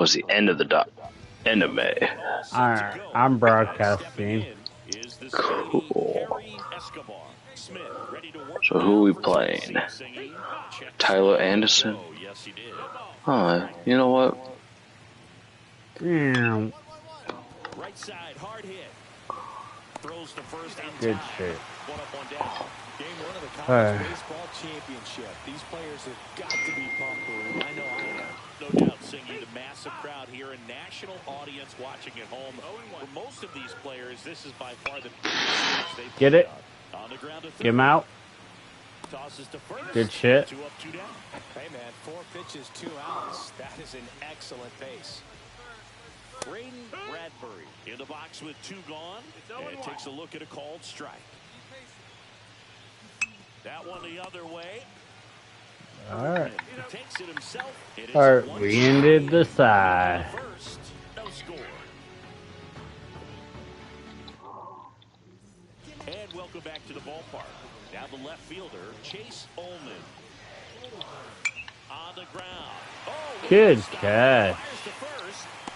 was the end of May. I'm broadcasting. Cool. So who are we playing? Tyler Anderson? Oh, you know what? Damn. Right side, hard hit. Throws to first in Good time. shit. One up, one down. Game one of the college baseball championship. These players have got to be pumped. I know I am. No doubt, Singy, the massive crowd here, a national audience watching at home. For most of these players, this is by far the biggest they Get it? on the ground to third. Get him out. Tosses to first. Good shit. 2 up, 2 down. Hey, man, 4 pitches, 2 outs. That is an excellent pace. Braden Bradbury in the box with 2 gone, and takes a look at a called strike. That one the other way. Alright. Takes it himself. Alright, we ended the side. No score. And welcome back to the ballpark. Now the left fielder, Chase Ullman. On the ground. Oh, good catch.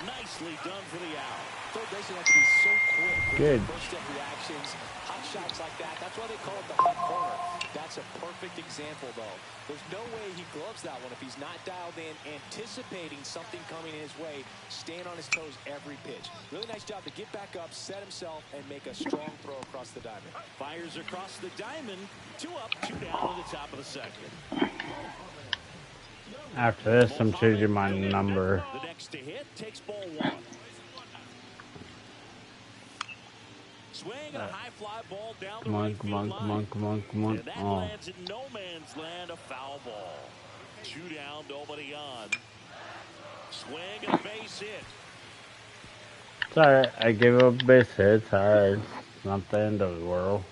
Nicely done for the out. Third baseman has to be so quick. Good. First step reactions, hot shots like that. That's why they call it the hot corner. That's a perfect example, though. There's no way he gloves that one if he's not dialed in, anticipating something coming his way, staying on his toes every pitch. Really nice job to get back up, set himself, and make a strong throw across the diamond. Fires across the diamond. 2 up, 2 down to the top of the second. After this, I'm changing my number. The next to hit takes ball 1. Swing and a high fly ball down the right field line. Come on. And that lands in no man's land, a foul ball. 2 down, nobody on. Swing and a base hit. It's alright. I gave up a base hit. It's alright. It's not the end of the world.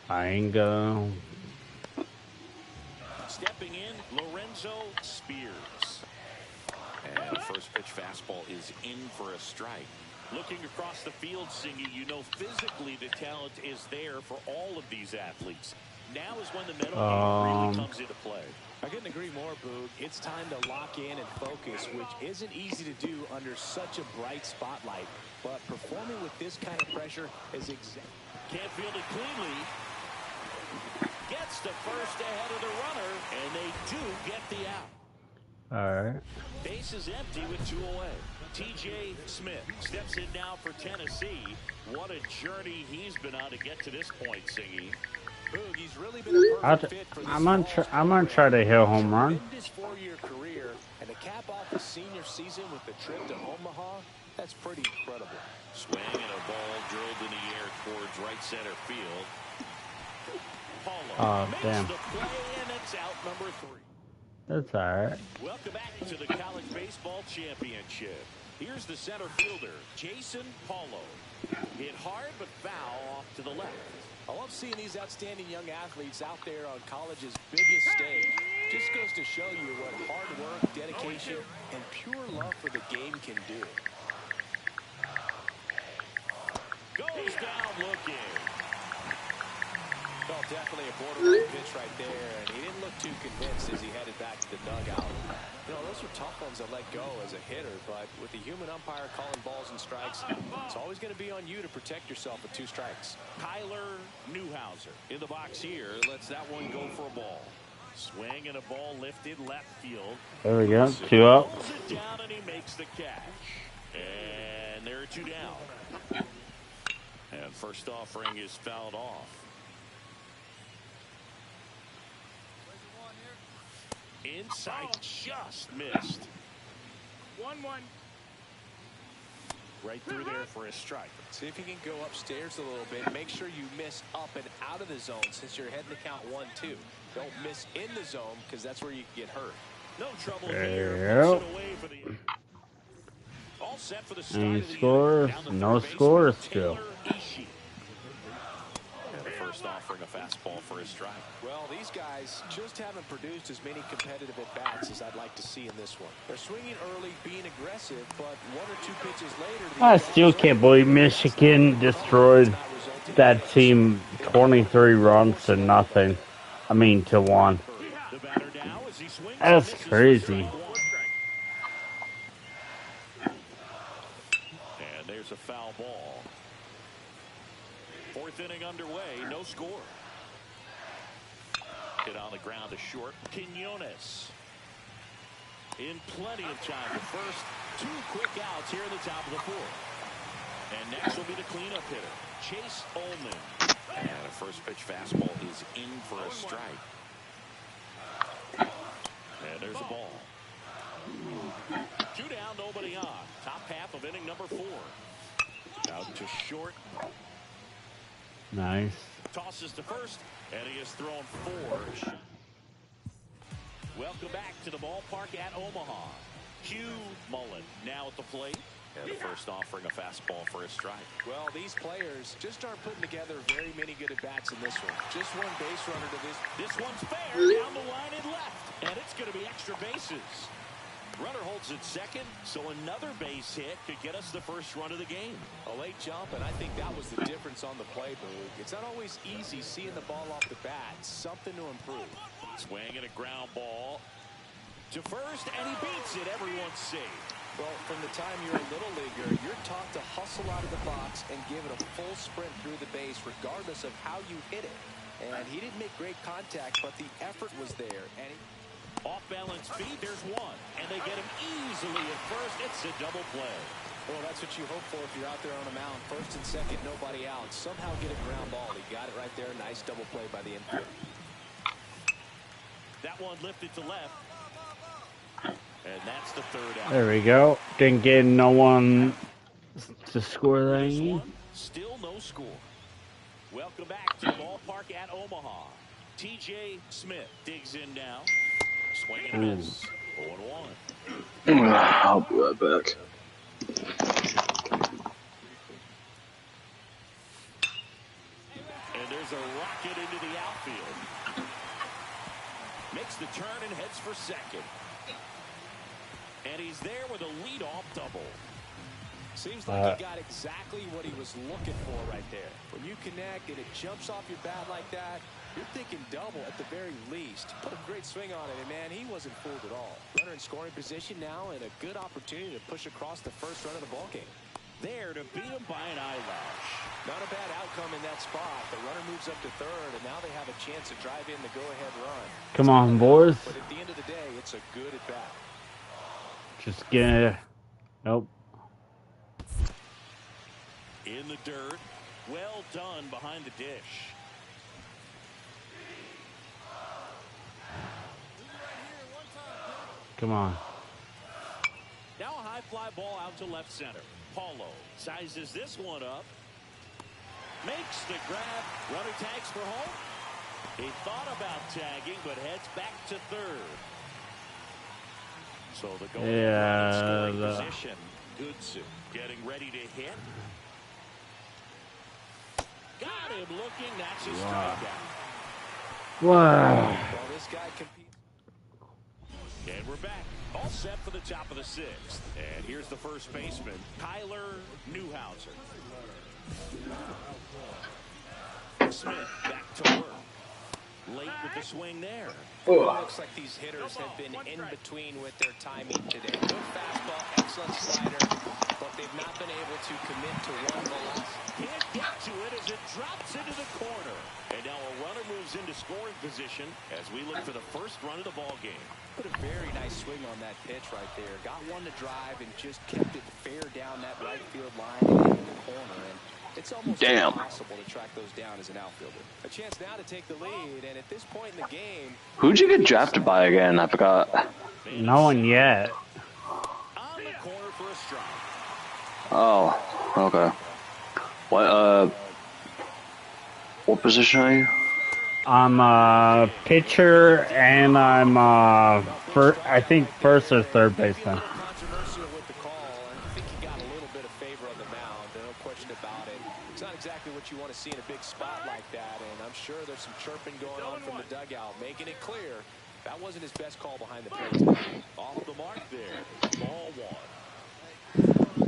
I ain't gonna. Stepping in, Lorenzo Spears. And the first pitch fastball is in for a strike. Looking across the field, Singy, you know physically the talent is there for all of these athletes. Now is when the mental game really comes into play. I couldn't agree more, Boog. It's time to lock in and focus, which isn't easy to do under such a bright spotlight. But performing with this kind of pressure is can't field it cleanly. Gets to first ahead of the runner, and they do get the out. Alright. Base is empty with 2 away. T.J. Smith steps in now for Tennessee. What a journey he's been on to get to this point, Singy. Boog, he's really been a perfect fit for this I'm gonna try to hit a home run. This 4-year career, and to cap off his senior season with the trip to Omaha, that's pretty incredible. Swing and a ball drilled in the air towards right center field. Oh, damn. The play, and it's out number 3. That's alright. Welcome back to the College Baseball Championship. Here's the center fielder, Jason Paulo. Hit hard but foul off to the left. I love seeing these outstanding young athletes out there on college's biggest stage. Just goes to show you what hard work, dedication, and pure love for the game can do. Goes down looking. Well, definitely a borderline pitch right there, and he didn't look too convinced as he headed back to the dugout. You know, those are tough ones to let go as a hitter, but with the human umpire calling balls and strikes, it's always going to be on you to protect yourself with 2 strikes. Kyler Newhouser in the box here lets that one go for a ball. Swing and a ball lifted left field. There we go. 2 up. Pulls it down and he makes the catch. And there are 2 down. And first offering is fouled off. Inside, just missed. 1-1. Right through there for a strike. See if you can go upstairs a little bit. Make sure you miss up and out of the zone since you're heading to count 1-2. Don't miss in the zone because that's where you can get hurt. No trouble here. All set for the start Any of the scores? No scores still. First offering a fastball for his strike. Well, these guys just haven't produced as many competitive at-bats as I'd like to see in this one. They're swinging early, being aggressive, but 1 or 2 pitches later... I still can't believe Michigan destroyed that team 23 runs to nothing. I mean, to 1. That's crazy. there's a foul ball. Fourth inning underway, no score. Hit on the ground to short. Quinones in plenty of time to first. 2 quick outs here in the top of the fourth. And next will be the cleanup hitter, Chase Ullman. And a first pitch fastball is in for a strike. And there's a ball. 2 down, nobody on. Top half of inning number 4. Out to short. Nice. Tosses to first, and he has thrown 4. Welcome back to the ballpark at Omaha. Hugh Mullen now at the plate. And the first offering a fastball for a strike. Well, these players just aren't putting together very many good at-bats in this one. Just one base runner to this. This one's fair down the line and left. And it's going to be extra bases. Runner holds at second, so another base hit could get us the first run of the game. A late jump, and I think that was the difference on the play, Boog. It's not always easy seeing the ball off the bat. Something to improve. Swing and a ground ball to first, and he beats it. Everyone's safe. Well, from the time you're a little leaguer, you're taught to hustle out of the box and give it a full sprint through the base, regardless of how you hit it. And he didn't make great contact, but the effort was there. And off-balance feed, there's one. And they get him easily at first. It's a double play. Well, that's what you hope for if you're out there on a mound. First and second, nobody out. Somehow get a ground ball. He got it right there. Nice double play by the infield. That one lifted to left. And that's the third out. There we go. Didn't get no one to score that. Still no score. Welcome back to the ballpark at Omaha. TJ Smith digs in now. Swing and miss. 0-1. I'll be right back. And there's a rocket into the outfield. Makes the turn and heads for second. And he's there with a leadoff double. Seems like he got exactly what he was looking for right there. When you connect and it jumps off your bat like that, you're thinking double at the very least. Put a great swing on it, and man, he wasn't fooled at all. Runner in scoring position now, and a good opportunity to push across the first run of the ballgame. There to beat him by an eyelash. Not a bad outcome in that spot. The runner moves up to third, and now they have a chance to drive in the go-ahead run. Come on, boys. But at the end of the day, it's a good at-bat. Just get. Nope. In the dirt. Well done behind the dish. Come on. Now a high fly ball out to left center. Paulo sizes this one up. Makes the grab. Runner tags for home. He thought about tagging, but heads back to third. So the goal scoring position. Goodson getting ready to hit. Got him looking. That's a strikeout. Wow. Well, this guy competes. And we're back. All set for the top of the 6th. And here's the first baseman, Tyler Newhouser. Smith back to work. Late with the swing there. Looks like these hitters have been in between with their timing today. Good fastball, excellent slider, but they've not been able to commit to one velocity. Can't get to it as it drops into the corner. And now a runner moves into scoring position as we look for the first run of the ball game. Put a very nice swing on that pitch right there. Got one to drive and just kept it fair down that right field line and in the corner. And it's almost impossible to track those down as an outfielder. A chance now to take the lead, and at this point in the game... Who'd you get drafted by again? I forgot. No one yet. On the corner for a strike. Oh, okay. What position are you? I'm a pitcher, and I'm I think first or third baseman. Controversial with the call, and I think he got a little bit of favor on the mound. No question about it. It's not exactly what you want to see in a big spot like that, and I'm sure there's some chirping going on from the dugout, making it clear that wasn't his best call behind the plate. Off the mark there. Ball one.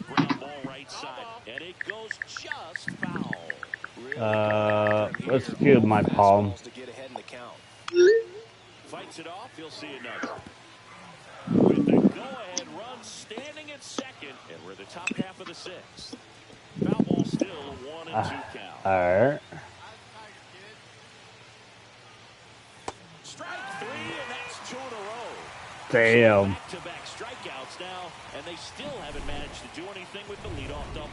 Ground ball right side, and it goes just foul. Let's give my palm. To get ahead in the count. Fights it off, you'll see another. With the go-ahead run standing at second, and we're the top half of the the sixth. Foul ball still 1-2 count. Alright. Strike three, and that's 2 in a row. Damn. Back-to-back strikeouts now, and they still haven't managed to do anything with the leadoff double.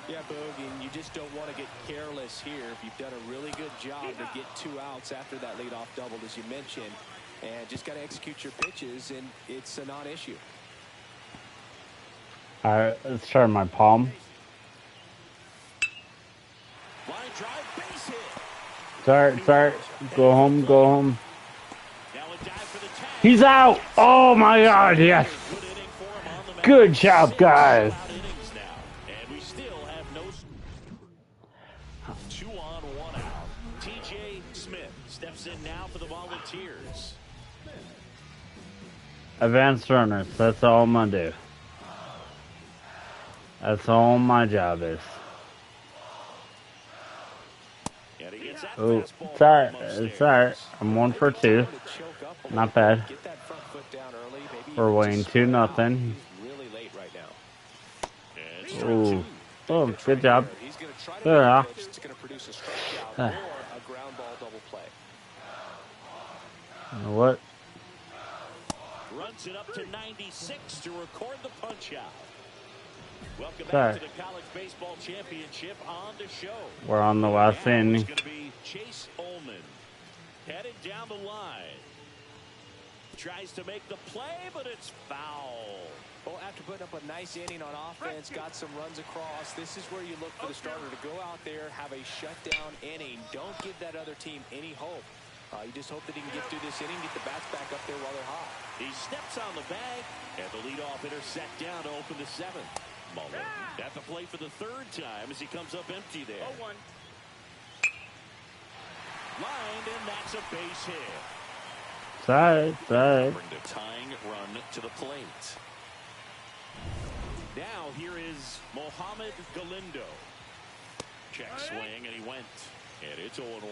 Yeah, Boog, and you just don't want to get careless here. You've done a really good job to get 2 outs after that leadoff double, as you mentioned, and just got to execute your pitches, and it's a non-issue. Alright, let's try my palm. Line drive, base hit. Start. Go home. Now a dive for the tag. He's out! Oh my god, yes! Good inning for him on the mound. Good job, guys. 6 innings now, and we still have no. 2 on, 1 out. TJ Smith steps in now for the Volunteers. Advanced runners, that's all I'm gonna do. That's all my job is. And he gets that Oh, fastball it's alright. I'm 1 for 2. Not bad. Get that front foot down early. Maybe We're winning 2-0. really late right now. And strike Ooh. 2. Oh, good job. He's going to try to There. make a pitch that's going to produce a strikeout or a ground ball double play. You know what? Runs it up to 96 to record the punch out. Welcome Sorry. back to the College Baseball Championship on the show. We're on the last Now inning. it's going to be Chase Ullman headed down the line. Tries to make the play, but it's foul. Well, after putting up a nice inning on offense, got some runs across, this is where you look for the starter to go out there, have a shutdown inning. Don't give that other team any hope. You just hope that he can get through this inning, get the bats back up there while they're hot. He steps on the bag, and the leadoff hitter set down to open the 7th. Mullen at the plate for the 3rd time as he comes up empty there. 0-1. Lined, and that's a base hit. Sorry. Bring the tying run to the plate. Now here is Mohamed Galindo. Check swing, and he went. And it's 0-1.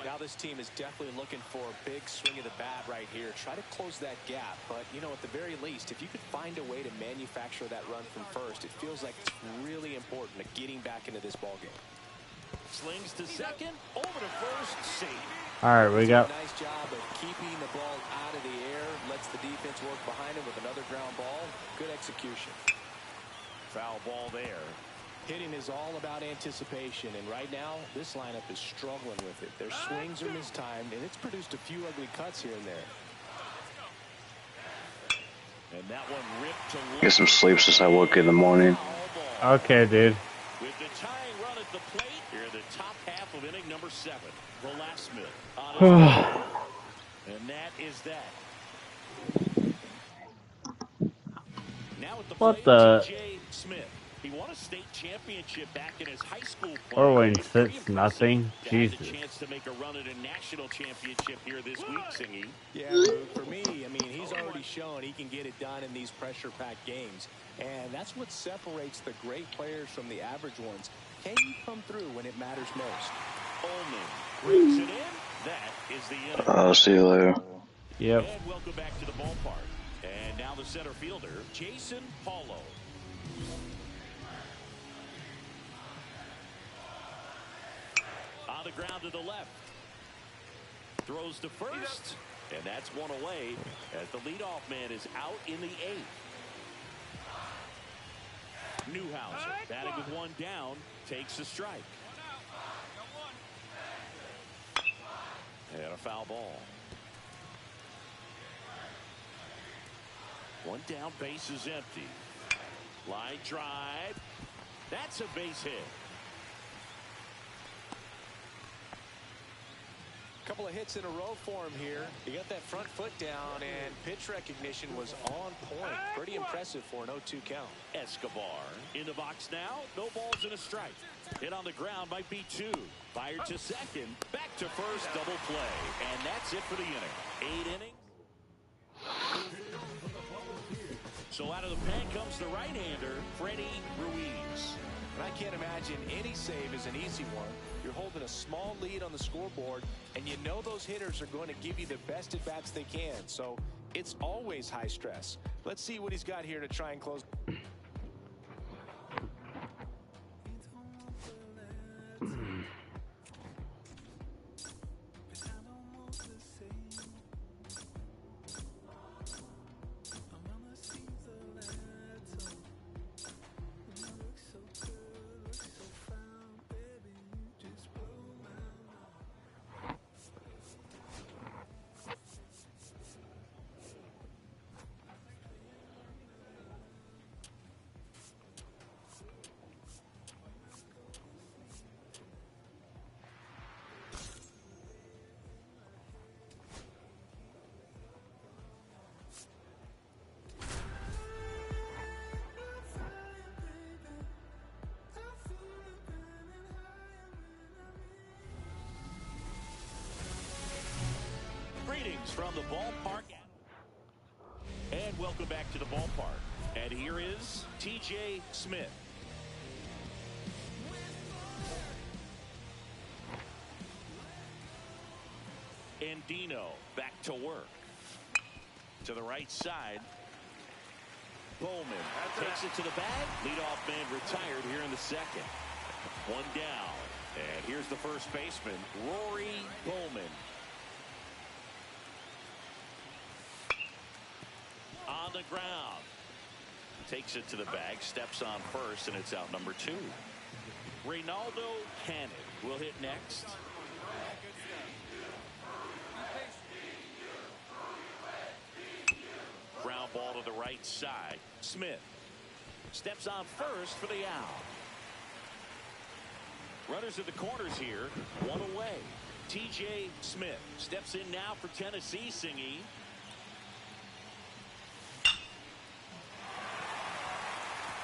Now this team is definitely looking for a big swing of the bat right here. Try to close that gap. But, you know, at the very least, if you could find a way to manufacture that run from first, it feels like it's really important to getting back into this ballgame. Slings to second, over to first, safe. Alright, we got. Nice job of keeping the ball out of the air. Lets the defense work behind him with another ground ball. Good execution. Foul ball there. Hitting is all about anticipation, and right now, this lineup is struggling with it. Their swings are mistimed, and it's produced a few ugly cuts here and there. And that one ripped to left. Get some sleep since I woke in the morning. Okay, dude. With the tying run at the plate, here in the top half of inning number 7. Velasquez on his own. And that is that. Now at the What plate, the- TJ Smith. He won a state championship back in his high school play. We're winning Pretty 6-0. impressive to have the Jesus. chance to make a run at a national championship here this week, Singy. Yeah, for me, I mean, he's already shown he can get it done in these pressure-packed games. And that's what separates the great players from the average ones. Can you come through when it matters most? Ullman brings it in. That is the inning. I'll see you later. Yep. And welcome back to the ballpark. And now the center fielder, Jason Paulo. On the ground to the left. Throws to first. And that's one away as the leadoff man is out in the 8th. Newhouser batting with 1 down, takes a strike. And a foul ball. 1 down, base is empty. Line drive. That's a base hit. Couple of hits in a row for him here. He got that front foot down, and pitch recognition was on point. Pretty impressive for an 0-2 count. Escobar in the box now. No balls and a strike. Hit on the ground might be 2. Fired to second. Back to first. Double play. And that's it for the inning. 8 innings. So out of the pen comes the right-hander, Freddie Ruiz. And I can't imagine any save is an easy one. You're holding a small lead on the scoreboard, and you know those hitters are going to give you the best at-bats they can. So it's always high stress. Let's see what he's got here to try and close. Greetings from the ballpark. And welcome back to the ballpark. And here is T.J. Smith. And Dino back to work. To the right side. Bowman takes it to the bag. Leadoff man retired here in the second. One down. And here's the first baseman, Rory Bowman. On the ground. Takes it to the bag, steps on first, and it's out number 2. Reynaldo Cannon will hit next. Ground ball to the right side. Smith steps on first for the out. Runners at the corners here, one away. T.J. Smith steps in now for Tennessee. Singy.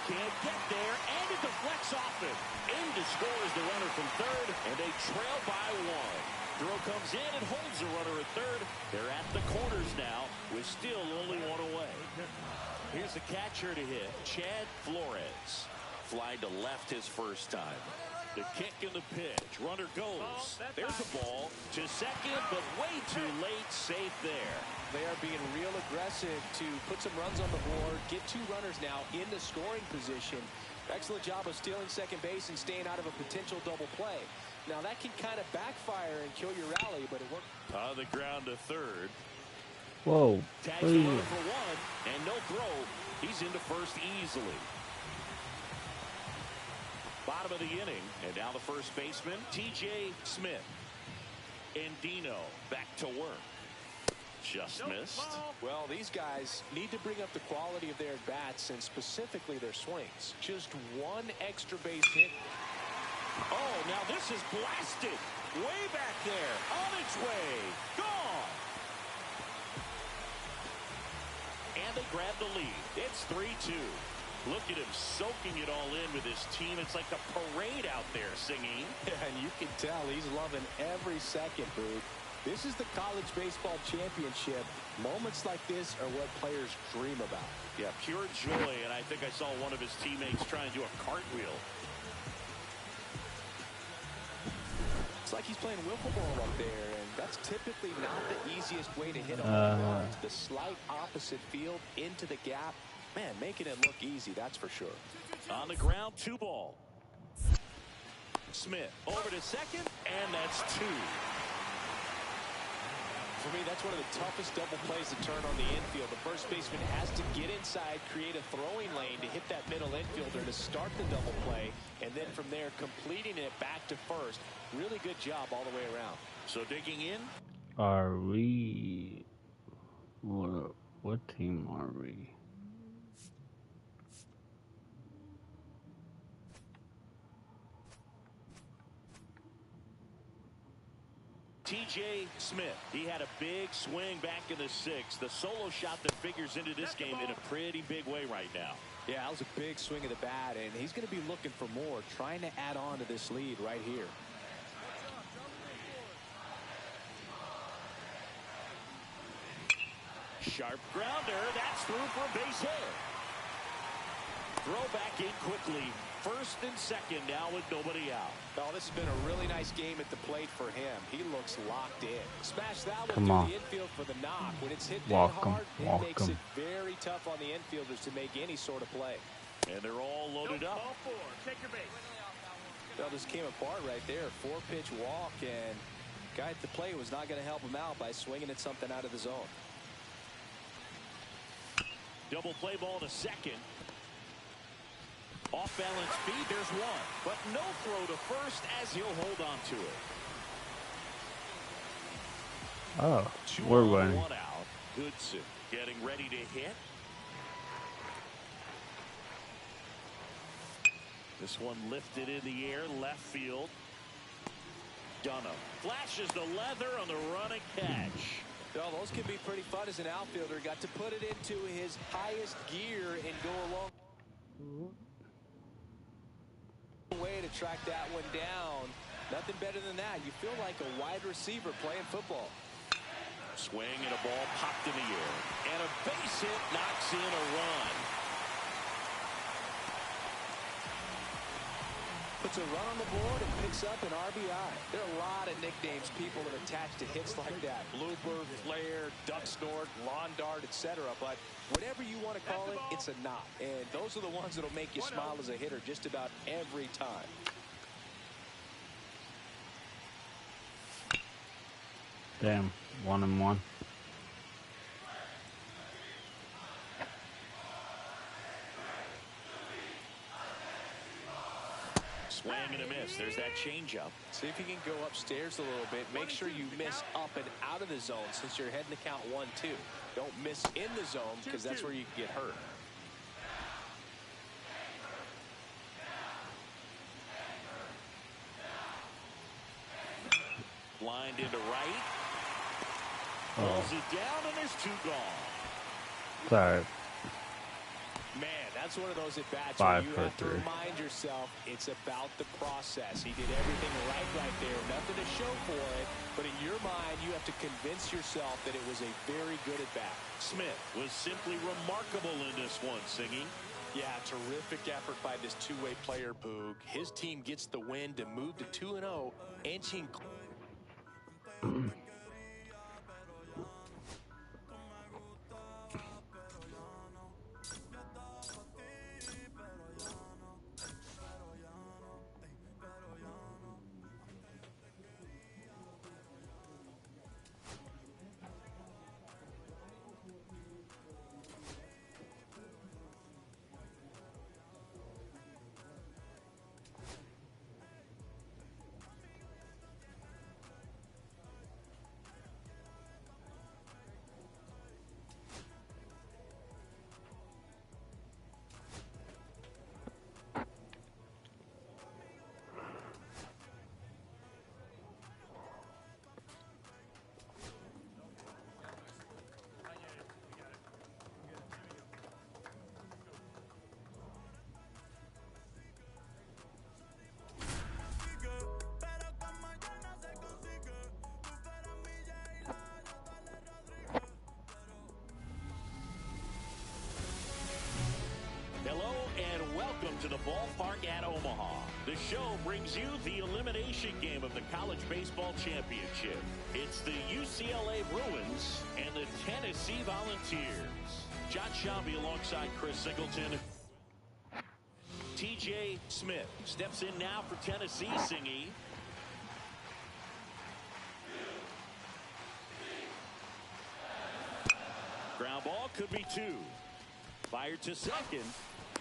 Can't get there, and it deflects off it. In to score is the runner from third, and they trail by 1. Throw comes in and holds the runner at third. They're at the corners now with still only 1 away. Here's the catcher to hit, Chad Flores. Fly to left his first time. The kick and the pitch. Runner goes. There's a ball to second, but way too late. Safe there. They are being real aggressive to put some runs on the board. Get 2 runners now in the scoring position. Excellent job of stealing second base and staying out of a potential double play. Now that can kind of backfire and kill your rally, but it worked. On the ground to third. Whoa. Tags the runner for 1, and no throw. He's into first easily. Bottom of the inning, and now the first baseman, T.J. Smith. And Dino back to work. Just missed. Well, these guys need to bring up the quality of their at-bats and specifically their swings. Just 1 extra base hit. Oh, now this is blasted. Way back there. On its way. Gone. And they grab the lead. It's 3-2. Look at him soaking it all in with his team. It's like a parade out there, Singing. And you can tell he's loving every second, Boog. This is the college baseball championship. Moments like this are what players dream about. Yeah, pure joy. And I think I saw one of his teammates try and do a cartwheel. It's like he's playing wiffle ball up there, and that's typically not the easiest way to hit a the slight opposite field into the gap. Man, making it look easy, that's for sure. On the ground, 2 ball. Smith over to second, and that's 2. For me, that's one of the toughest double plays to turn on the infield. The first baseman has to get inside, create a throwing lane to hit that middle infielder to start the double play, and then from there completing it back to first. Really good job all the way around. So digging in. Are we... What team are we? T.J. Smith, he had a big swing back in the 6th. The solo shot that figures into this game in a pretty big way right now. Yeah, that was a big swing of the bat, and he's going to be looking for more, trying to add on to this lead right here. Sharp grounder, that's through for a base hit. Throw back in quickly. First and second now with nobody out. Oh, this has been a really nice game at the plate for him. He looks locked in. Smash that one Come through on. the infield for the knock. When it's hit that Walk hard, 'em, it walk makes 'em. it very tough on the infielders to make any sort of play. And they're all loaded up. Ball 4. Take your base. Well, this came apart right there. 4-pitch walk, and guy at the plate was not going to help him out by swinging at something out of the zone. Double play ball to second. Off balance speed, there's one. But no throw to first as he'll hold on to it. Oh, 2 we're on, winning. 1 out. Goodson getting ready to hit. This one lifted in the air, left field. Dunham flashes the leather on the running catch. Well, those can be pretty fun as an outfielder. Got to put it into his highest gear and go along way to track that one down. Nothing better than that. You feel like a wide receiver playing football. Swing and a ball popped in the air. And a base hit knocks in a run. Puts a run on the board and picks up an RBI. There are a lot of nicknames people have attached to hits like that. Blooper, flare, duck snort, lawn dart, etc. But whatever you want to call it, it's a knock. And those are the ones that'll make you smile as a hitter just about every time. Damn, 1-1. Swing and a miss. There's that changeup. See if you can go upstairs a little bit. Make sure you miss up and out of the zone since you're heading to count 1-2. Don't miss in the zone because that's where you can get hurt. Blind into right. Pulls it down, and there's 2 gone. Sorry. Man, that's one of those at-bats 5 where you for have to 3. remind yourself it's about the process. He did everything right there. Nothing to show for it. But in your mind, you have to convince yourself that it was a very good at-bat. Smith was simply remarkable in this one, Singy. Yeah, terrific effort by this two-way player, Boog. His team gets the win to move to 2-0, inching. Hello and welcome to the ballpark at Omaha. The show brings you the elimination game of the College Baseball Championship. It's the UCLA Bruins and the Tennessee Volunteers. John Shambi alongside Chris Singleton. TJ Smith steps in now for Tennessee, Singy. Ground ball could be 2. Fired to second.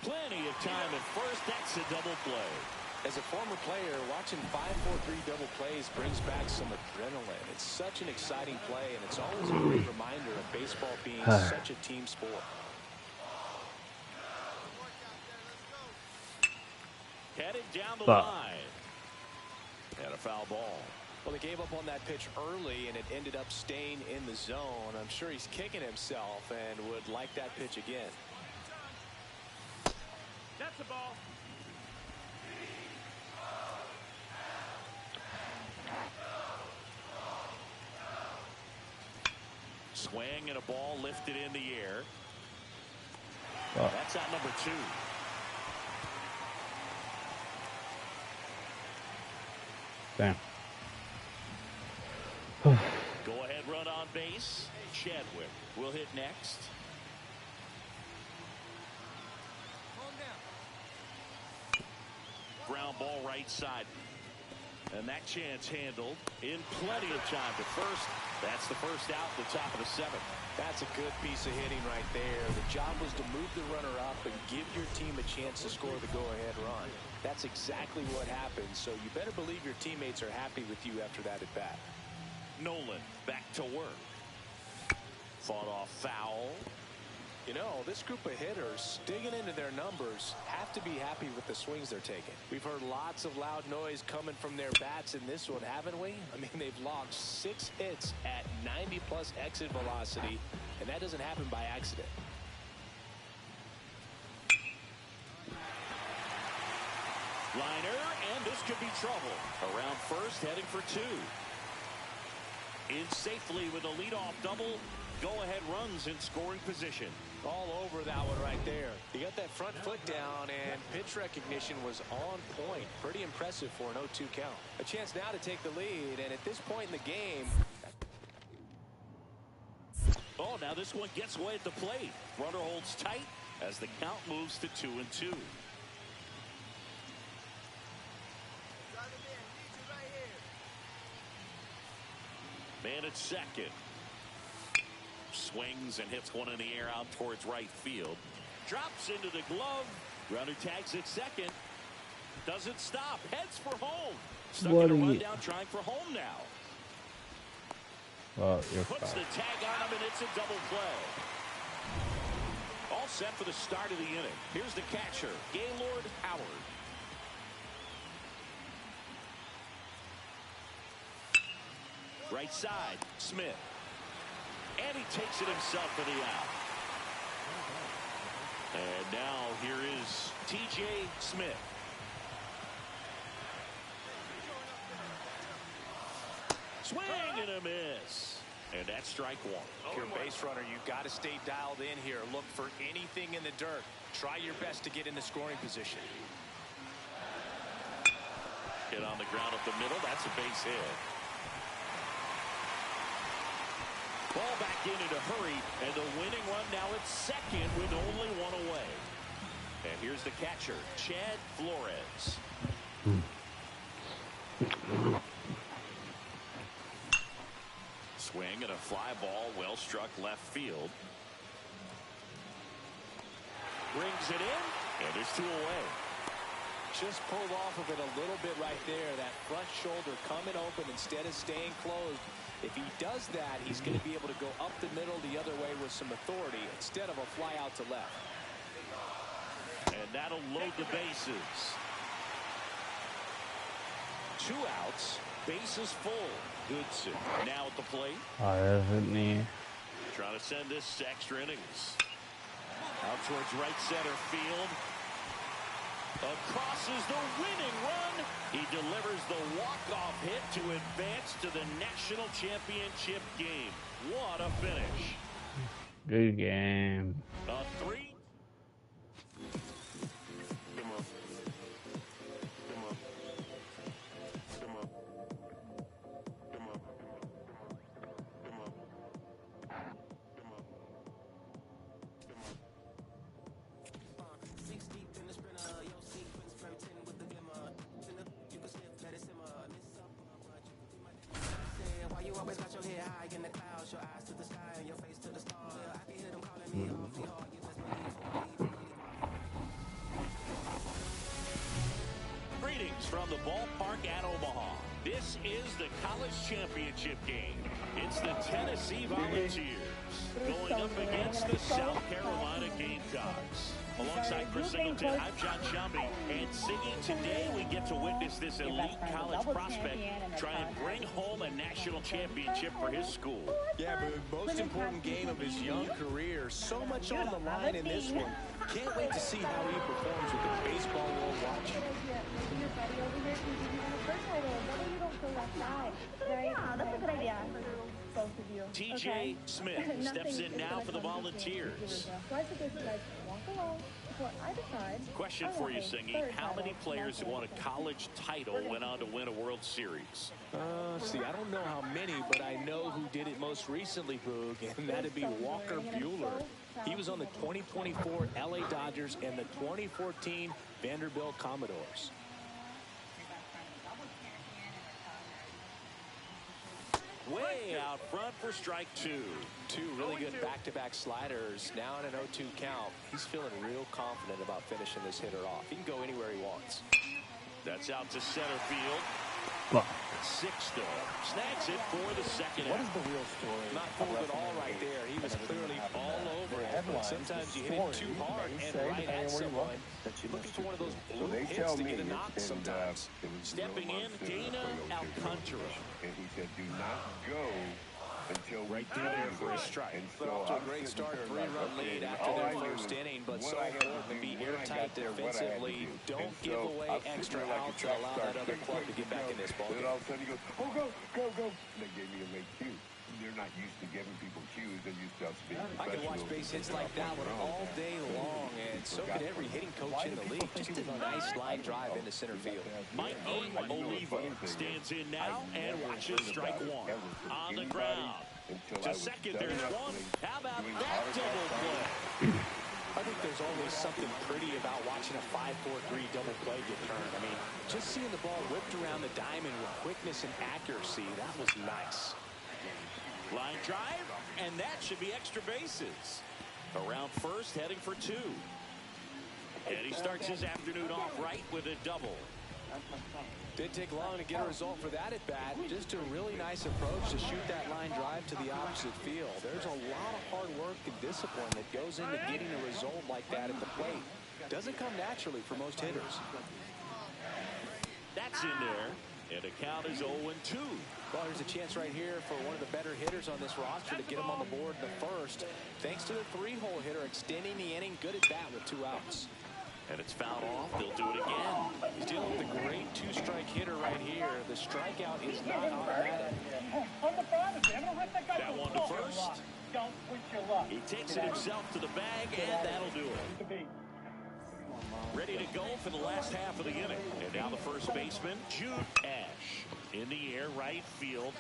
Plenty of time at first. That's a double play. As a former player, watching 5-4-3 double plays brings back some adrenaline. It's such an exciting play, and it's always a great reminder of baseball being such a team sport. Headed down the line. And a foul ball. Well, he gave up on that pitch early, and it ended up staying in the zone. I'm sure he's kicking himself and would like that pitch again. That's the ball. Swing and a ball lifted in the air. That's out number 2. Damn. Go ahead run on base. Chadwick will hit next. Ground ball right side. And that chance handled in plenty of time to first. That's the first out, the top of the 7th. That's a good piece of hitting right there. The job was to move the runner up and give your team a chance to score the go-ahead run. That's exactly what happened, so you better believe your teammates are happy with you after that at bat. Nolan back to work. Fought off foul. You know, this group of hitters, digging into their numbers, have to be happy with the swings they're taking. We've heard lots of loud noise coming from their bats in this one, haven't we? I mean, they've logged 6 hits at 90-plus exit velocity, and that doesn't happen by accident. Liner, and this could be trouble. Around first, heading for 2. in safely with a leadoff double. Go-ahead runs in scoring position. All over that one right there. He got that front foot down, and pitch recognition was on point. Pretty impressive for an 0-2 count. A chance now to take the lead, and at this point in the game... Oh, now this one gets away at the plate. Runner holds tight as the count moves to 2-2. Man at second. Swings and hits one in the air out towards right field. Drops into the glove. Runner tags at second. Doesn't stop. Heads for home. Stuck in a rundown trying for home now. Well, Puts the tag on him, and it's a double play. All set for the start of the inning. Here's the catcher, Gaylord Howard. Right side, Smith. And he takes it himself for the out. And now here is T.J. Smith. Swing and a miss. And that's strike one. If you're a base runner, you've got to stay dialed in here. Look for anything in the dirt. Try your best to get in the scoring position. Hit on the ground up the middle. That's a base hit. Ball back in a hurry, and the winning run now at second with only one away. And here's the catcher, Chad Flores. Swing and a fly ball, well struck left field. Brings it in, and there's two away. Just pulled off of it a little bit right there. That front shoulder coming open instead of staying closed. If he does that, he's going to be able to go up the middle the other way with some authority instead of a fly out to left. And that'll load the bases. Two outs, bases full. Goodson now at the plate. isn't he? Trying to send this to extra innings. Out towards right center field. Across is the winning run. He delivers the walk-off hit to advance to the national championship game. What a finish. Good game. A 3. Come on. Come on. Come on. Come on. Come on. Come on. Why you always got your head high in the clouds, your eyes to the sky and your face to the stars? I can hear them calling me awfully hard. You best believe. Greetings from the ballpark at Omaha. This is the college championship game. It's the Tennessee Volunteers going up against the South Carolina Gamecocks. Alongside Chris Singleton, I'm John Shambi. And singing today, we get to witness this elite college prospect try and bring home a national championship for his school. Yeah, but most important game of his young career. So much on the line in this one. Can't wait to see how he performs with the baseball world watching. Yeah, that's a good idea. Both of you. T.J. Smith steps in now for the Volunteers. So I suggest you guys walk along before I decide. Question for you, Singy. How many players who won a college title went on to win a World Series? See, I don't know how many, but I know who did it most recently, Boog, and that'd be Walker Buehler. He was on the 2024 LA Dodgers and the 2014 Vanderbilt Commodores. Way out front for strike two. Two really good back-to-back sliders. Now in an 0-2 count. He's feeling real confident about finishing this hitter off. He can go anywhere he wants. That's out to center field. Sixto snags it for the second out. What is the real story? Not fooled at all right there. He was clearly all over it. But sometimes you hit it too hard and right at someone. Looking for one of those blue hits to get a knock sometimes. Stepping in, Dana Alcantara. And he said, do not go Right through there for a strike. They're off to a great start, 3-run lead after their first inning, but so important to be airtight defensively. Don't give away extra outs and allow that other club to get back in this ball game. All of a sudden he goes, oh, go. They gave me a late cue. They're not used to giving people cues. They're used to us being I could watch base hits like that one all day long, and so could every hitting coach in the league. Just a nice line drive into center field. Mikey Oliva stands in now and watches strike one. On the ground. To second, there's one. How about that double play? I think there's always something pretty about watching a 5-4-3 double play get turned. I mean, just seeing the ball whipped around the diamond with quickness and accuracy, that was nice. Line drive, and that should be extra bases. Around first, heading for two. And he starts his afternoon off right with a double. Didn't take long to get a result for that at bat. Just a really nice approach to shoot that line drive to the opposite field. There's a lot of hard work and discipline that goes into getting a result like that at the plate. Doesn't come naturally for most hitters. That's in there. And the count is 0-2. Well, there's a chance right here for one of the better hitters on this roster to get him on the board in the first. Thanks to the 3-hole hitter extending the inning. Good at bat with 2 outs. And it's fouled off. They'll do it again. He's dealing with a great 2-strike hitter right here. The strikeout is not automatic. That one to first. He takes it himself to the bag, and that'll do it. Ready to go for the last half of the inning. And now the first baseman, Jude Ash. In the air, right field.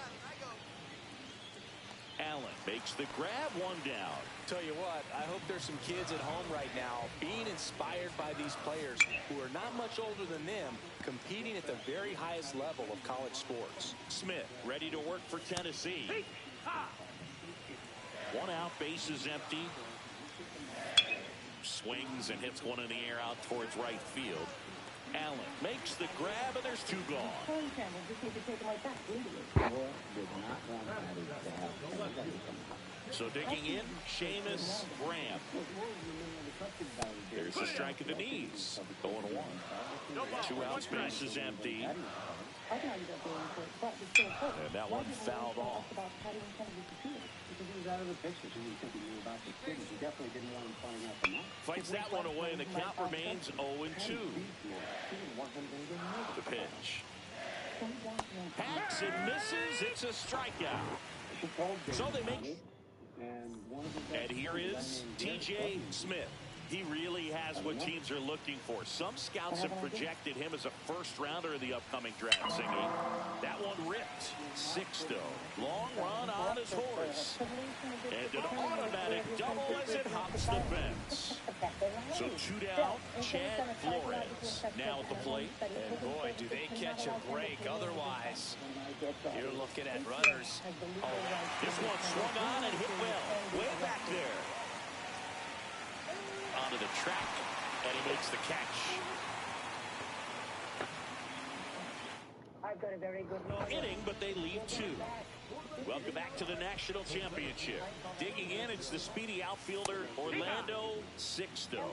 Allen makes the grab, one down. Tell you what, I hope there's some kids at home right now being inspired by these players who are not much older than them, competing at the very highest level of college sports. Smith ready to work for Tennessee. One out, bases empty. Swings and hits one in the air out towards right field. Allen makes the grab, and there's 2 gone. So digging in, Seamus Graham. There's a strike at the knees. 0-1. 2 outs, bases empty. And that one fouled off. Fights that one away, and the count remains 0-2. The pitch. Hacks and misses. It's a strikeout. So they make. And here is T.J. Smith. He really has what teams are looking for. Some scouts have projected him as a first-rounder in the upcoming draft, Singy. That one ripped. Sixto. Long run on his horse. And an automatic double as it hops the fence. So 2 down, Chad Flores now at the plate. And boy, do they catch a break. Otherwise, you're looking at runners. This one swung on and hit well. Way back there. Onto the track, and he makes the catch. I've got a very good Inning, but they lead 2. Welcome back to the National Championship. Digging in, it's the speedy outfielder Orlando Sixto.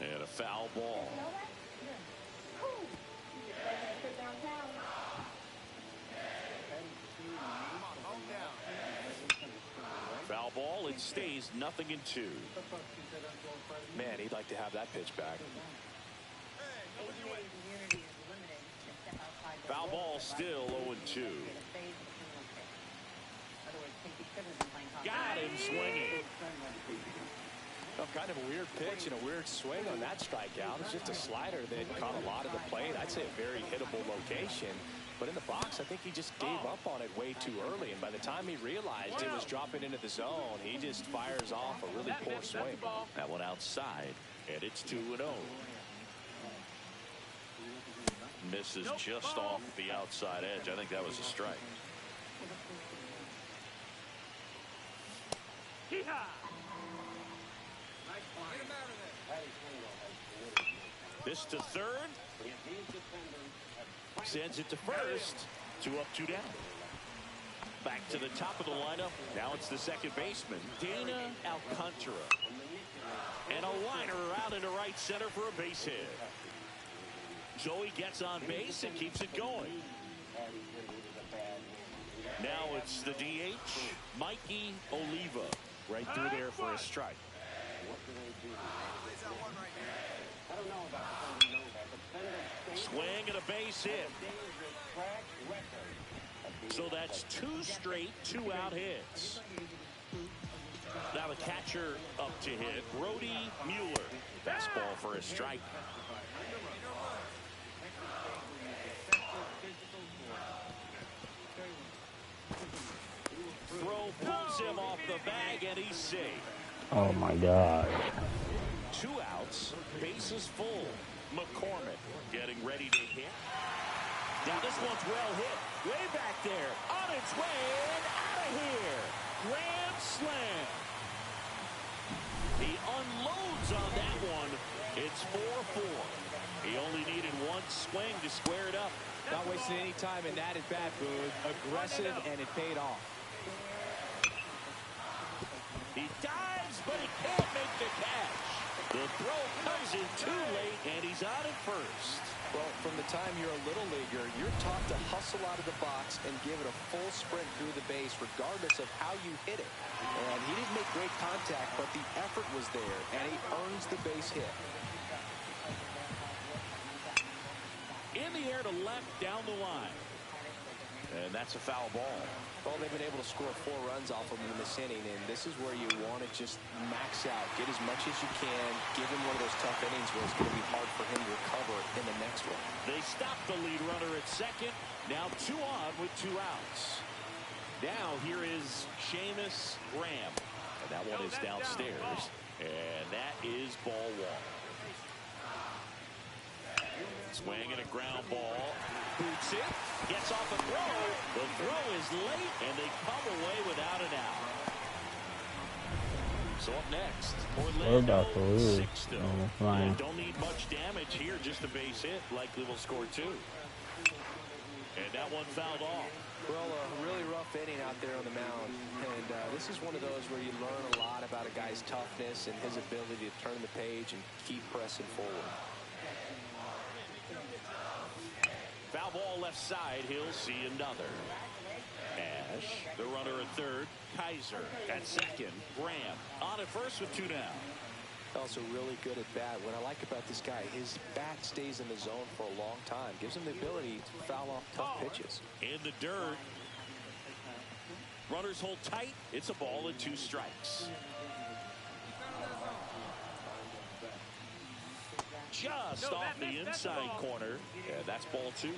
And a foul ball. Foul ball, it stays 0-2. Man, he'd like to have that pitch back. Foul ball still 0-2. Got him swinging. Well, kind of a weird pitch and a weird swing on that strikeout. It's just a slider that caught a lot of the plate. I'd say a very hittable location. But in the box, I think he just gave up on it way too early. And by the time he realized it was dropping into the zone, he just fires off a really poor swing. That one outside, and it's 2-0. Misses just off the outside edge. I think that was a strike. This to third. Sends it to first. 2 up, 2 down. Back to the top of the lineup. Now it's the second baseman, Dana Alcantara. And a liner out into right center for a base hit. So he gets on base and keeps it going. Now it's the DH, Mikey Oliva, right through there for a strike. Swing and a base hit. So that's 2 straight 2-out hits. Now the catcher up to hit, Brody Mueller. Fastball for a strike. Throw pulls him off the bag, and he's safe. Oh my God. 2 outs, bases full. McCormick getting ready to hit. Now this one's well hit. Way back there. On its way and out of here. Grand slam. He unloads on that one. It's 4-4. He only needed 1 swing to square it up. Not wasting any time in that at bat, Boone. Aggressive, and it paid off. He dives, but he can't make the catch. The throw comes in too late, and he's out at first. Well, from the time you're a little leaguer, you're taught to hustle out of the box and give it a full sprint through the base, regardless of how you hit it. And he didn't make great contact, but the effort was there, and he earns the base hit. In the air to left, down the line. And that's a foul ball. Well, they've been able to score 4 runs off of him in this inning, and this is where you want to just max out. Get as much as you can. Give him one of those tough innings where it's going to be hard for him to recover in the next one. They stop the lead runner at second. Now 2 on with 2 outs. Now here is Seamus Graham. And that one is downstairs. And that is ball 1. Swing and a ground ball. Boots it. Gets off a throw. The throw is late, and they come away without an out. So up next, Orlando 6-0. And don't need much damage here, just a base hit. Likely will score 2. And that one fouled off. Well, a really rough inning out there on the mound. And this is one of those where you learn a lot about a guy's toughness and his ability to turn the page and keep pressing forward. Foul ball left side. He'll see another. Ash, the runner at third. Kaiser at second. Graham on at first with 2 down. Also really good at bat. What I like about this guy, his bat stays in the zone for a long time. Gives him the ability to foul off tough pitches. In the dirt. Runners hold tight. It's a ball and 2 strikes. Just off the inside corner. And that's ball 2.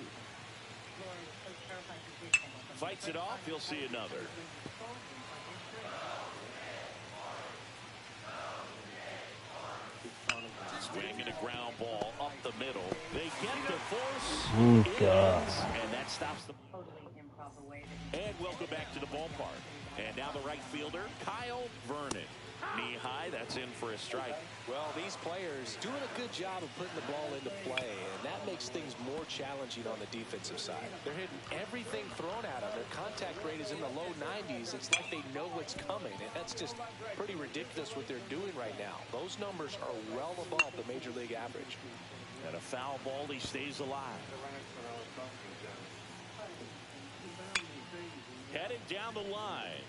Fights it off. He'll see another. Swing and a ground ball up the middle. They get the force. Oh, God. And that stops them. And welcome back to the ballpark. And now the right fielder, Kyle Vernon. Knee high, that's in for a strike. Well, these players doing a good job of putting the ball into play, and that makes things more challenging on the defensive side. They're hitting everything thrown at them. Their contact rate is in the low 90s. It's like they know what's coming, and that's just pretty ridiculous what they're doing right now. Those numbers are well above the major league average. And a foul ball, he stays alive. Headed down the line.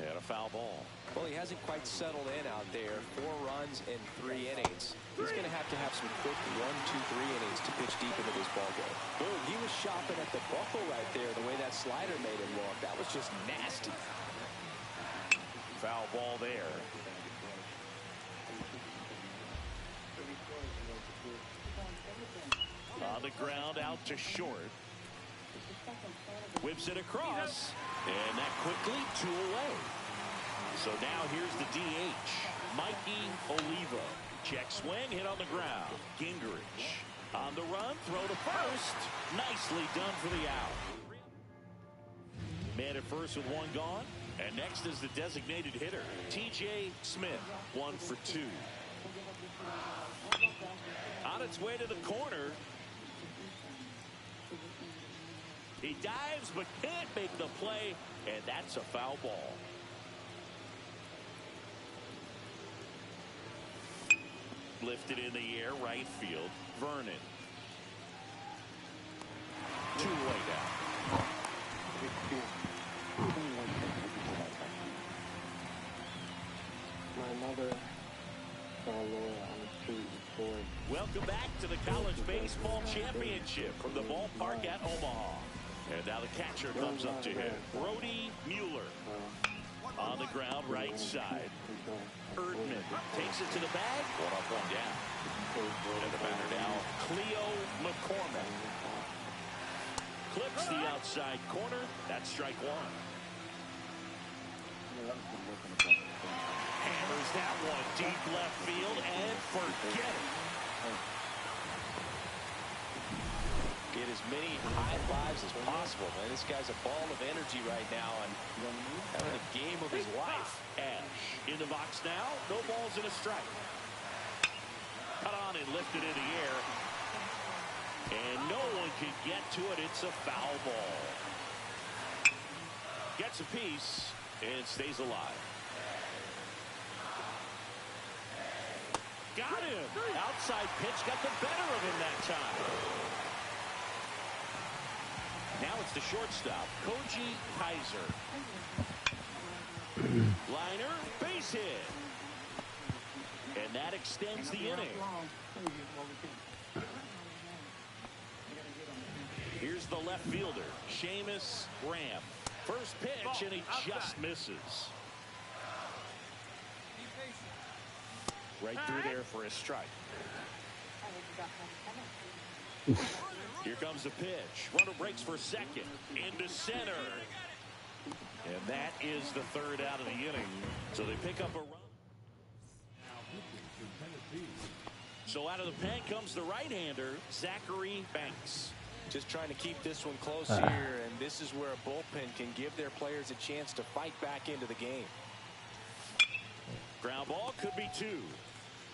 And a foul ball. Well, he hasn't quite settled in out there. 4 runs in 3 innings. He's going to have some quick 1, 2, 3 innings to pitch deep into this ball game. Boom, he was shopping at the buckle right there, the way that slider made him look. That was just nasty. Foul ball there. On the ground, out to short. Whips it across, and that quickly 2 away. So now here's the DH, Mikey Oliva. Check swing, hit on the ground. Gingrich on the run, throw to first. Nicely done for the out. Man at first with 1 gone. And next is the designated hitter, TJ Smith, 1 for 2. On its way to the corner. He dives but can't make the play, and that's a foul ball. Lifted in the air, right field. Vernon. Two-way down. My mother saw Laura on the street before. Welcome back to the College Baseball Championship from the ballpark at Omaha. And now the catcher comes up to him. Brody Mueller. On the ground, right side. Erdman takes it to the bag. One up, one down. And the batter now, Cleo McCormick. Clips the outside corner. That's strike one. Hammers that one deep left field and forget it. Get as many high fives as possible, man. This guy's a ball of energy right now and having a game of his life. Ash in the box now. No balls and a strike. Cut on and lifted in the air. And no one can get to it. It's a foul ball. Gets a piece and stays alive. Got him. Outside pitch got the better of him that time. Now it's the shortstop, Koji Kaiser. Liner, base hit. And that extends the inning. Here's the left fielder, Seamus Graham. First pitch, and he just misses. Right through there for a strike. Here comes the pitch. Runner breaks for second. Into center. And that is the third out of the inning. So they pick up a run. So out of the pen comes the right-hander, Zachary Banks. Just trying to keep this one close here, and this is where a bullpen can give their players a chance to fight back into the game. Ground ball could be two.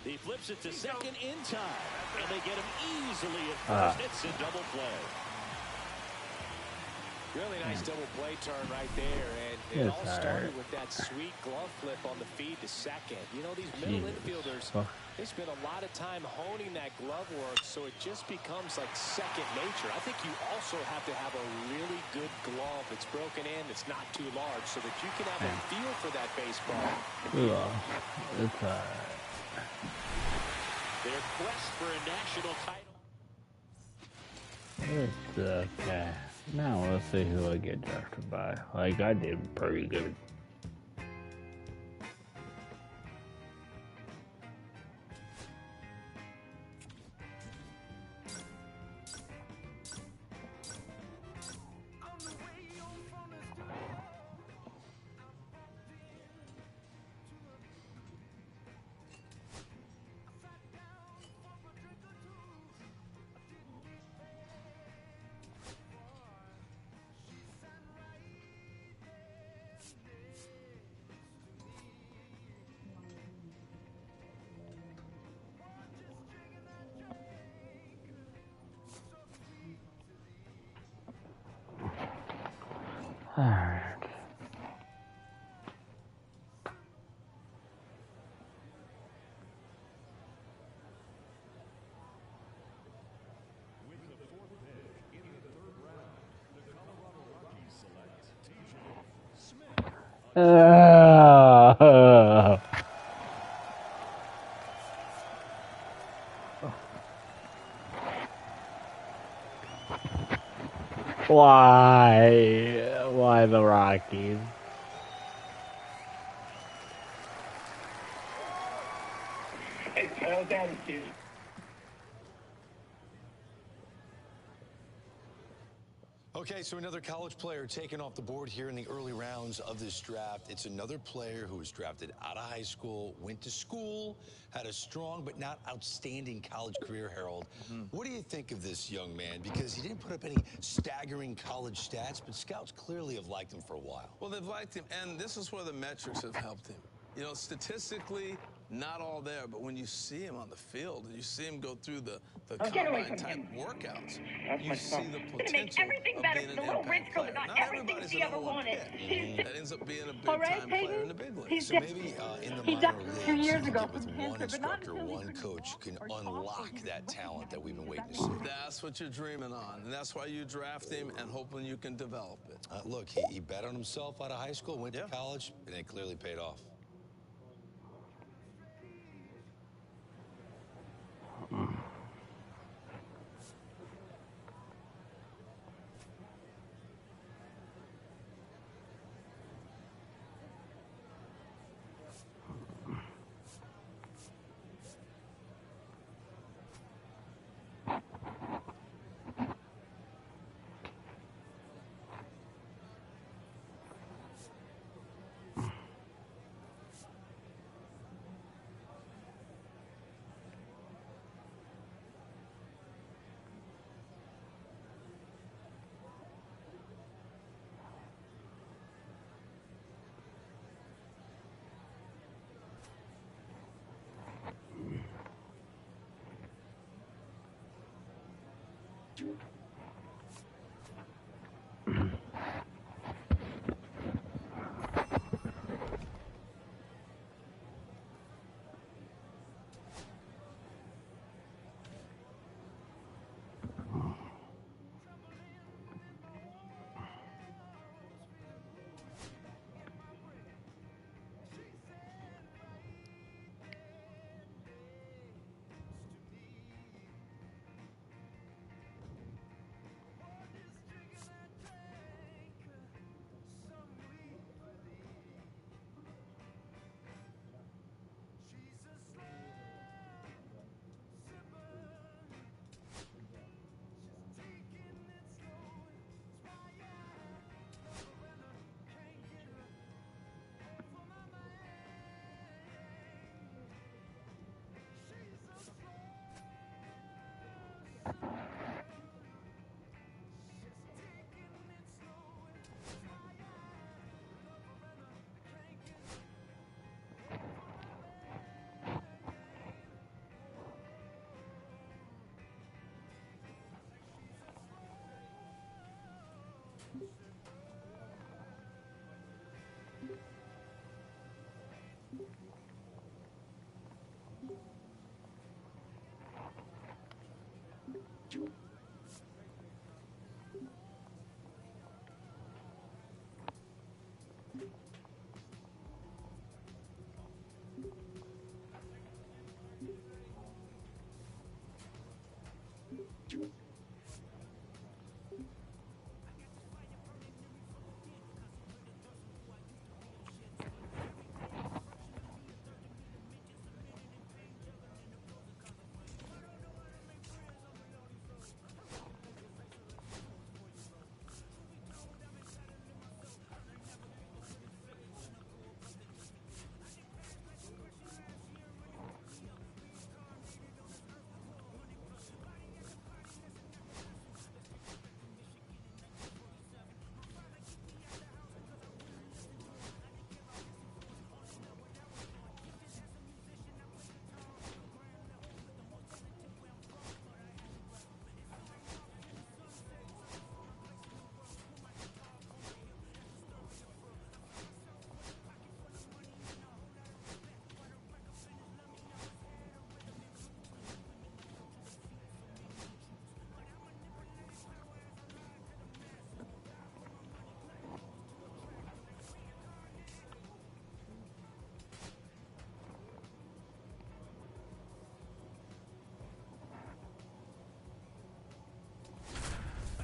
He flips it to second in time, and they get him easily at first. It's a double play. Really nice double play turn right there, and it all started with that sweet glove flip on the feed to second. You know, these middle infielders, they spend a lot of time honing that glove work, so it just becomes like second nature. I think you also have to have a really good glove that's broken in, that's not too large, so that you can have a feel for that baseball. It's their quest for a national title. It's okay. Now let's see who I get drafted by. Like, I did pretty good. Alright. Why the Rockies? Hey, tell that kid. Okay, so another college player taken off the board here in the early rounds of this draft. It's another player who was drafted out of high school, went to school, had a strong but not outstanding college career, Harold. What do you think of this young man? Because he didn't put up any staggering college stats, but scouts clearly have liked him for a while. Well, they've liked him, and this is where the metrics have helped him. You know, statistically, not all there, but when you see him on the field and you see him go through the Get away combine from type him. workouts, That's you my see son. the It's gonna make potential everything of better. being an The little impact rich girl player. got Not everything everybody's she a number ever one wanted. pick that ends up being a All big right, time Peyton? player in the big leagues. He's So just maybe in the he minor died 2 leagues, you years can ago get with from one cancer, but not instructor, until he one could coach who can walk or talk or unlock even that talent that we've been waiting to recognize see. That's what you're dreaming on, and that's why you draft him and hoping you can develop it. Look, he bet on himself out of high school, went to college, and it clearly paid off.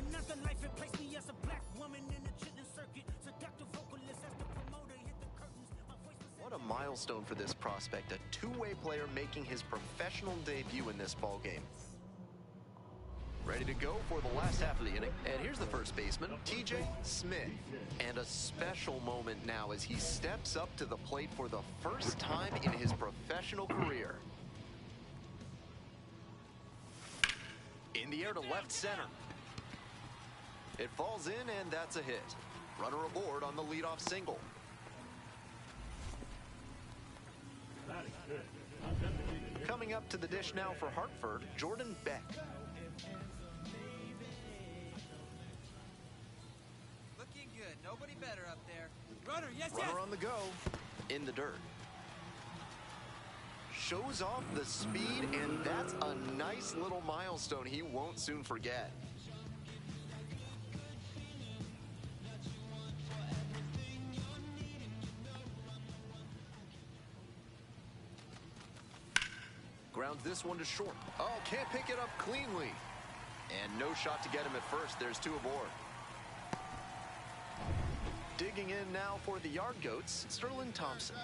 Another life it placed me as a black woman in the chitlin circuit. Seductive vocalist as the promoter hit the curtains. My voice was What a milestone for this prospect, a two-way player making his professional debut in this ballgame. Ready to go for the last half of the inning. And here's the first baseman, TJ Smith. And a special moment now as he steps up to the plate for the first time in his professional career. In the air to left center. It falls in, and that's a hit. Runner aboard on the leadoff single. Coming up to the dish now for Hartford, Jordan Beck. Looking good. Nobody better up there. Runner, yes, Runner on the go. In the dirt. Shows off the speed, and that's a nice little milestone he won't soon forget. Grounds this one to short. Oh, can't pick it up cleanly. And no shot to get him at first. There's two aboard. Digging in now for the Yard Goats, Sterling Thompson.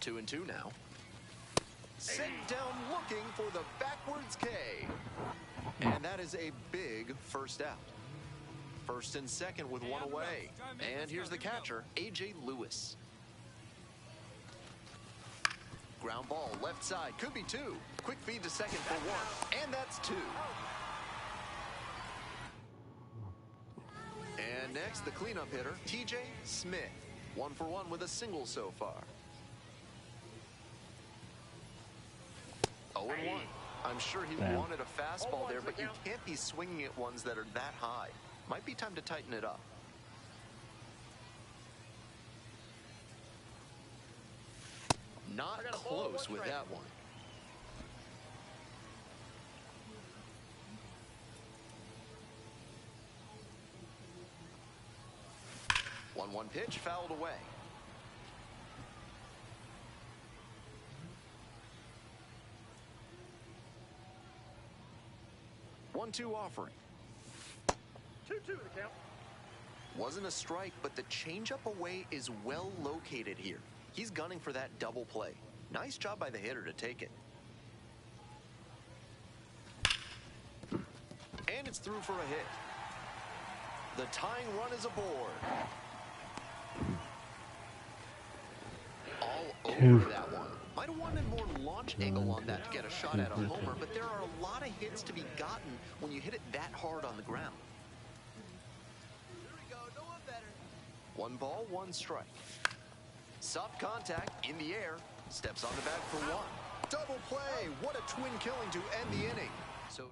Two and two now. Sent down looking for the backwards K. And that is a big first out. First and second with one away. And here's the catcher, A.J. Lewis. Ground ball, left side, could be two. Quick feed to second for one. And that's two. And next, the cleanup hitter, T.J. Smith. 1 for 1 with a single so far. 0-1. I'm sure he wanted a fastball there, but you can't be swinging at ones that are that high. Might be time to tighten it up. Not close with that one. One pitch fouled away. One-two offering. 2-2 the count. Wasn't a strike, but the changeup away is well located here. He's gunning for that double play. Nice job by the hitter to take it. And it's through for a hit. The tying run is aboard. All over that one. Might have wanted more launch angle on that to get a shot at a homer, but there are a lot of hits to be gotten when you hit it that hard on the ground. Here we go. No one better. 1 ball, 1 strike. Soft contact in the air. Steps on the bag for 1. Double play. What a twin killing to end the inning. So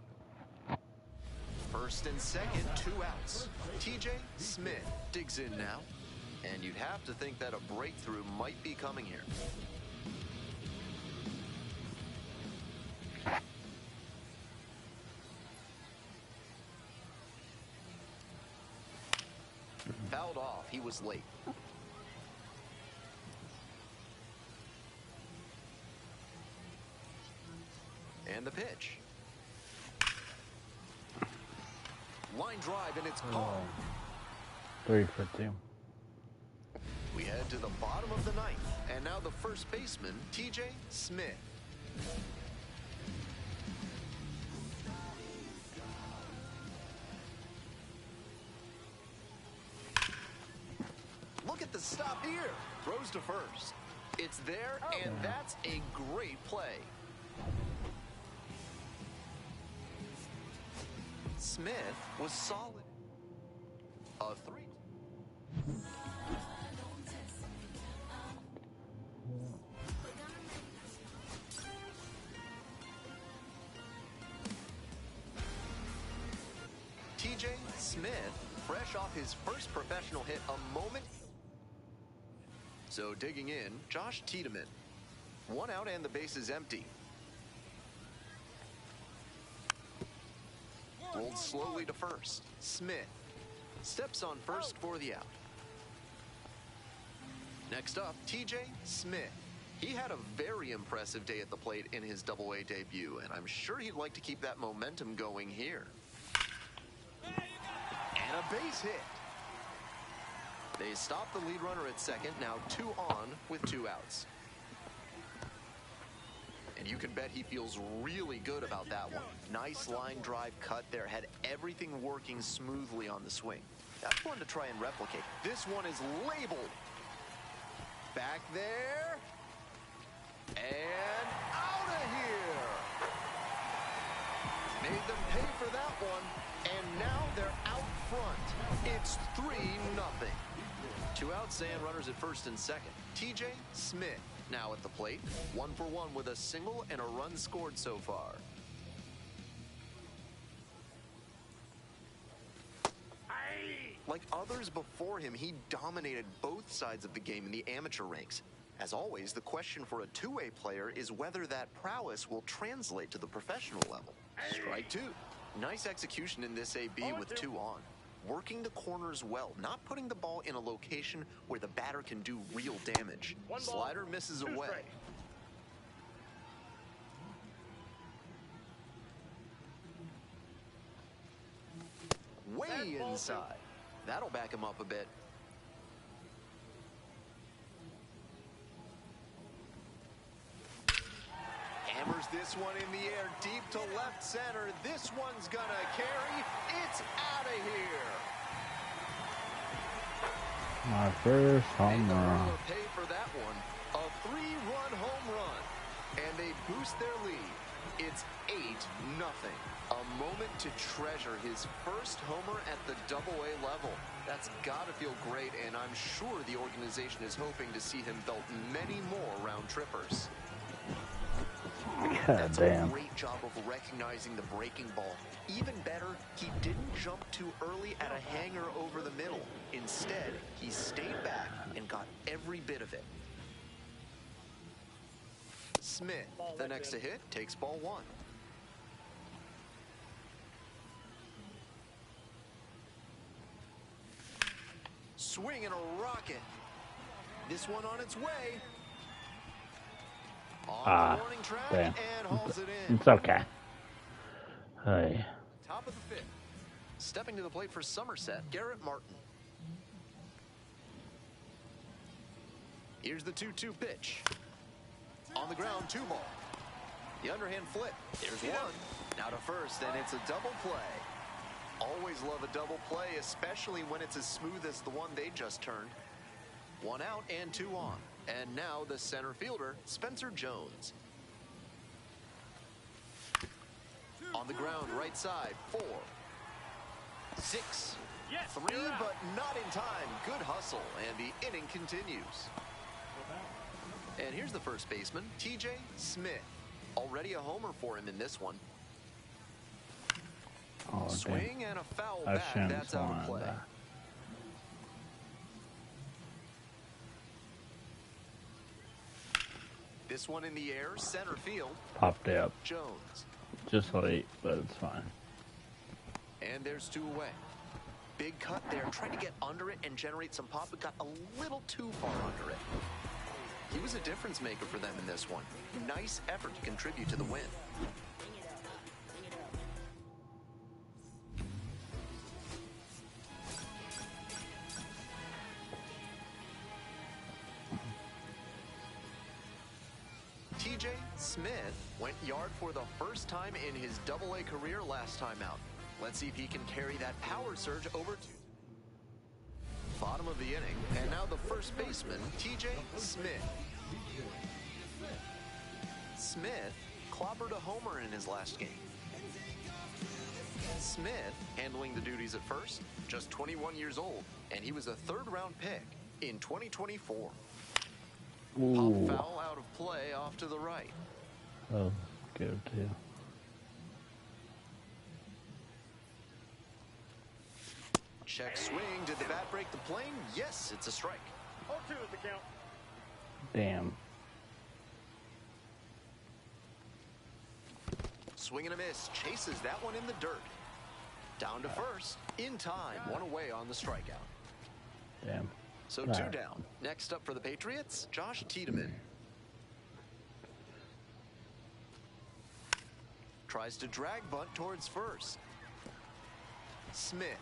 first and second, 2 outs. T.J. Smith digs in now. And you'd have to think that a breakthrough might be coming here. Fouled off. He was late. And the pitch. Line drive, and it's gone. 3 for 2. We head to the bottom of the 9th, and now the first baseman, T.J. Smith. Look at the stop here. Throws to first. It's there, and that's a great play. Smith was solid. A 3. T.J. Smith, fresh off his first professional hit a moment. So digging in, Josh Tiedemann. 1 out and the base is empty. Rolled slowly to first. Smith steps on first for the out. Next up, T.J. Smith. He had a very impressive day at the plate in his Double-A debut, and I'm sure he'd like to keep that momentum going here. And a base hit. They stop the lead runner at second, now 2 on with 2 outs. And you can bet he feels really good about that one. Nice line drive cut there, had everything working smoothly on the swing. That's one to try and replicate. This one is labeled. Back there. And out of here. Made them pay for that one. And now they're out front. It's 3-0. 2 outs and runners at first and second. TJ Smith now at the plate. 1 for 1 with a single and a run scored so far. Like others before him, he dominated both sides of the game in the amateur ranks. As always, the question for a two-way player is whether that prowess will translate to the professional level. Strike 2. Nice execution in this AB with 2 on. Working the corners well, not putting the ball in a location where the batter can do real damage. Slider misses away. Way inside. That'll back him up a bit. Hammers this one in the air, deep to left center. This one's gonna carry. It's out of here. My first home run. Pay for that one. A 3-run home run. And they boost their lead. It's 8-0. A moment to treasure, his first homer at the Double-A level. That's got to feel great, and I'm sure the organization is hoping to see him belt many more round trippers. That's a great job of recognizing the breaking ball. Even better, he didn't jump too early at a hanger over the middle. Instead, he stayed back and got every bit of it. Smith, the next to hit, takes ball 1. Swing and a rocket. This one on its way. On the warning track damn. and hauls it in. It's okay. Hey. Top of the 5th. Stepping to the plate for Somerset, Garrett Martin. Here's the 2-2 pitch. On the ground, 2 ball. The underhand flip. There's 1. Now to first, and it's a double play. Always love a double play, especially when it's as smooth as the one they just turned. 1 out and 2 on. And now the center fielder, Spencer Jones. On the ground, right side, 4. 6. 3, but not in time. Good hustle, and the inning continues. And here's the first baseman, TJ Smith. Already a homer for him in this one. Oh, swing and a foul back. That's out of play. This one in the air, center field. Popped up. Jones. Just late, but it's fine. And there's 2 away. Big cut there, trying to get under it and generate some pop, but got a little too far under it. He was a difference maker for them in this one. Nice effort to contribute to the win. TJ Smith went yard for the first time in his Double-A career last time out. Let's see if he can carry that power surge over to bottom of the inning. And now the first baseman, TJ Smith. Smith clobbered a homer in his last game. Smith handling the duties at first, just 21 years old, and he was a 3rd-round pick in 2024. Ooh. Pop foul out of play off to the right. Oh, good too. Check swing. Did the bat break the plane? Yes, it's a strike. 0-2 is the count. Damn. Swing and a miss. Chases that one in the dirt. Down to first. In time. 1 away on the strikeout. Damn. So 2 down. Next up for the Patriots, Josh Tiedemann. Tries to drag bunt towards first. Smith.